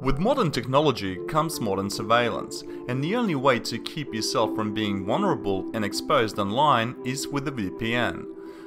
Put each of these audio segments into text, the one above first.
With modern technology comes modern surveillance, and the only way to keep yourself from being vulnerable and exposed online is with a VPN.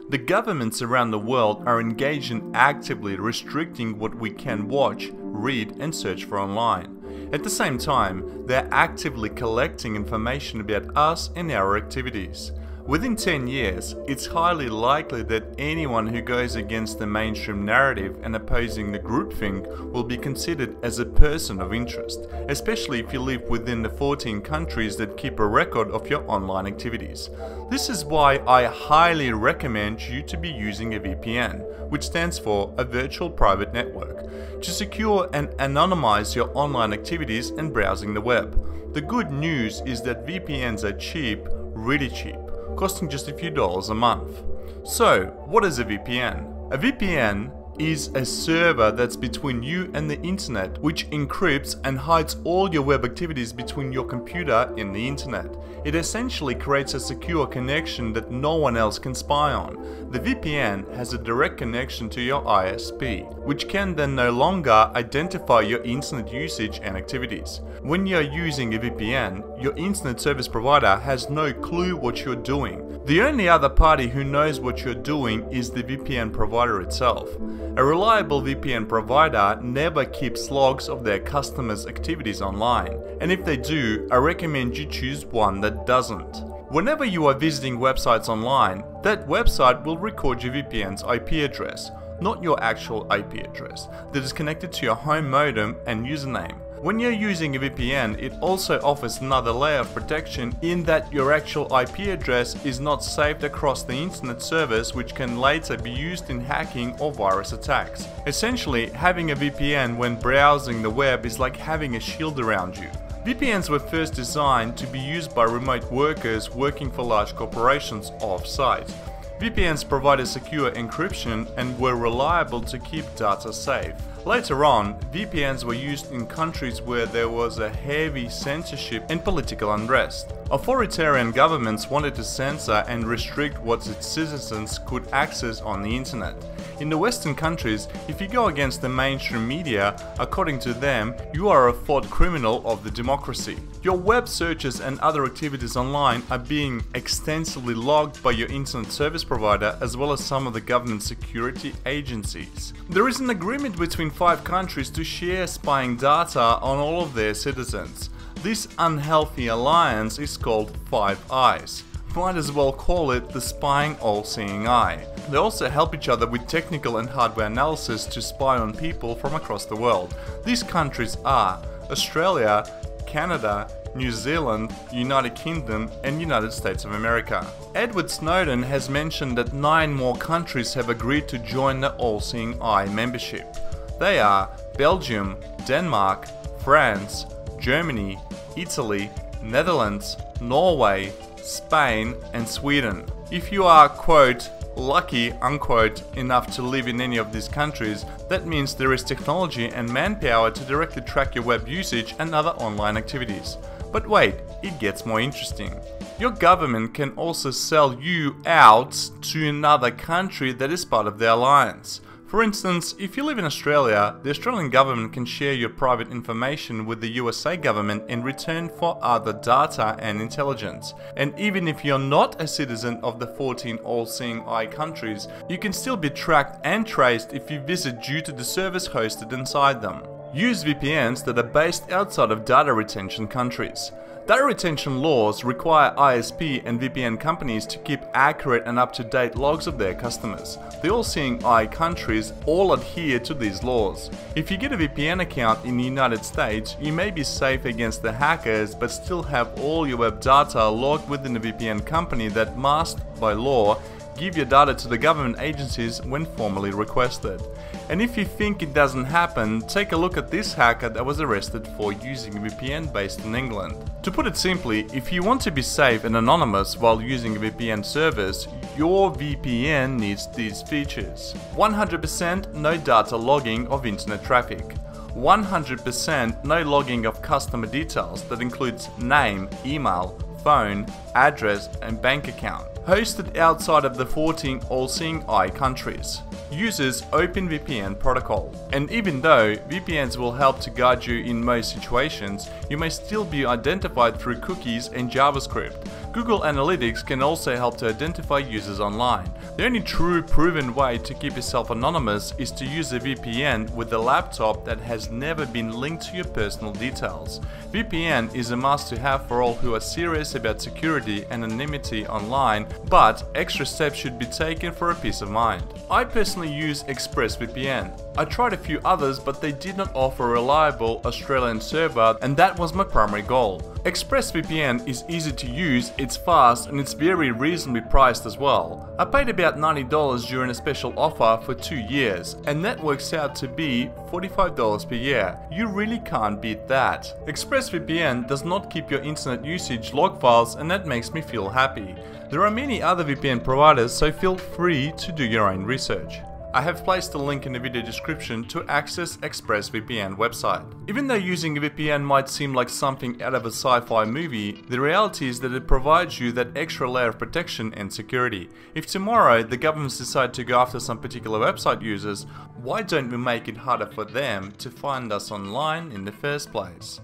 The governments around the world are engaged in actively restricting what we can watch, read and search for online. At the same time, they're actively collecting information about us and our activities. Within 10 years, it's highly likely that anyone who goes against the mainstream narrative and opposing the groupthink will be considered as a person of interest, especially if you live within the 14 countries that keep a record of your online activities. This is why I highly recommend you to be using a VPN, which stands for a virtual private network, to secure and anonymize your online activities and browsing the web. The good news is that VPNs are cheap, really cheap, costing just a few dollars a month. So, what is a VPN? A VPN is a server that's between you and the internet, which encrypts and hides all your web activities between your computer and the internet. It essentially creates a secure connection that no one else can spy on. The VPN has a direct connection to your ISP, which can then no longer identify your internet usage and activities. When you're using a VPN, your internet service provider has no clue what you're doing. The only other party who knows what you're doing is the VPN provider itself. A reliable VPN provider never keeps logs of their customers' activities online, and if they do, I recommend you choose one that doesn't. Whenever you are visiting websites online, that website will record your VPN's IP address, not your actual IP address, that is connected to your home modem and username. When you're using a VPN, it also offers another layer of protection in that your actual IP address is not saved across the internet servers, which can later be used in hacking or virus attacks. Essentially, having a VPN when browsing the web is like having a shield around you. VPNs were first designed to be used by remote workers working for large corporations off-site. VPNs provided secure encryption and were reliable to keep data safe. Later on, VPNs were used in countries where there was a heavy censorship and political unrest. Authoritarian governments wanted to censor and restrict what its citizens could access on the internet. In the Western countries, if you go against the mainstream media, according to them, you are a thought criminal of the democracy. Your web searches and other activities online are being extensively logged by your internet service provider as well as some of the government security agencies. There is an agreement between 5 countries to share spying data on all of their citizens. This unhealthy alliance is called Five Eyes. Might as well call it the spying all-seeing eye. They also help each other with technical and hardware analysis to spy on people from across the world. These countries are Australia, Canada, New Zealand, United Kingdom and United States of America. Edward Snowden has mentioned that 9 more countries have agreed to join the all-seeing eye membership. They are Belgium, Denmark, France, Germany, Italy, Netherlands, Norway, Spain and Sweden. If you are, quote, lucky, unquote, enough to live in any of these countries, that means there is technology and manpower to directly track your web usage and other online activities. But wait, it gets more interesting. Your government can also sell you out to another country that is part of the alliance. For instance, if you live in Australia, the Australian government can share your private information with the USA government in return for other data and intelligence. And even if you're not a citizen of the 14 all-seeing eye countries, you can still be tracked and traced if you visit due to the service hosted inside them. Use VPNs that are based outside of data retention countries. Data retention laws require ISP and VPN companies to keep accurate and up-to-date logs of their customers. The all-seeing eye countries all adhere to these laws. If you get a VPN account in the United States, you may be safe against the hackers but still have all your web data logged within a VPN company that must, by law, give your data to the government agencies when formally requested. And if you think it doesn't happen, take a look at this hacker that was arrested for using a VPN based in England. To put it simply, if you want to be safe and anonymous while using a VPN service, your VPN needs these features. 100% no data logging of internet traffic. 100% no logging of customer details that includes name, email, phone, address and bank account. Hosted outside of the 14 all-seeing eye countries. uses OpenVPN protocol. And even though VPNs will help to guide you in most situations, you may still be identified through cookies and JavaScript. Google Analytics can also help to identify users online. The only true proven way to keep yourself anonymous is to use a VPN with a laptop that has never been linked to your personal details. VPN is a must to have for all who are serious about security and anonymity online, but extra steps should be taken for a peace of mind. I personally use ExpressVPN. I tried a few others, but they did not offer a reliable Australian server, and that was my primary goal. ExpressVPN is easy to use, it's fast, and it's very reasonably priced as well. I paid about $90 during a special offer for 2 years, and that works out to be $45 per year. You really can't beat that. ExpressVPN does not keep your internet usage log files, and that makes me feel happy. There are many other VPN providers, so feel free to do your own research. I have placed a link in the video description to access ExpressVPN website. Even though using a VPN might seem like something out of a sci-fi movie, the reality is that it provides you that extra layer of protection and security. If tomorrow the governments decide to go after some particular website users, why don't we make it harder for them to find us online in the first place?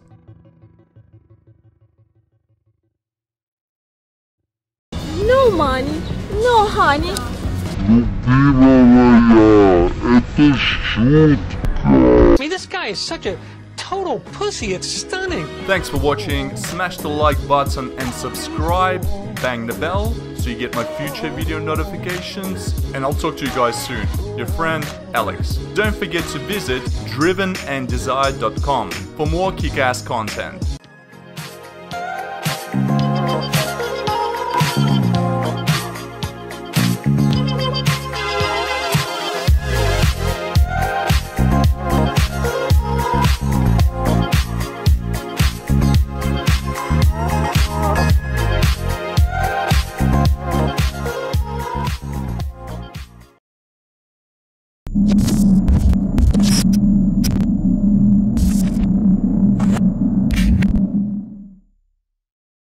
No money, no honey. I mean, this guy is such a total pussy, it's stunning. Thanks for watching, smash the like button and subscribe, bang the bell so you get my future video notifications, and I'll talk to you guys soon. Your friend, Alex. Don't forget to visit drivenanddesired.com for more kick-ass content.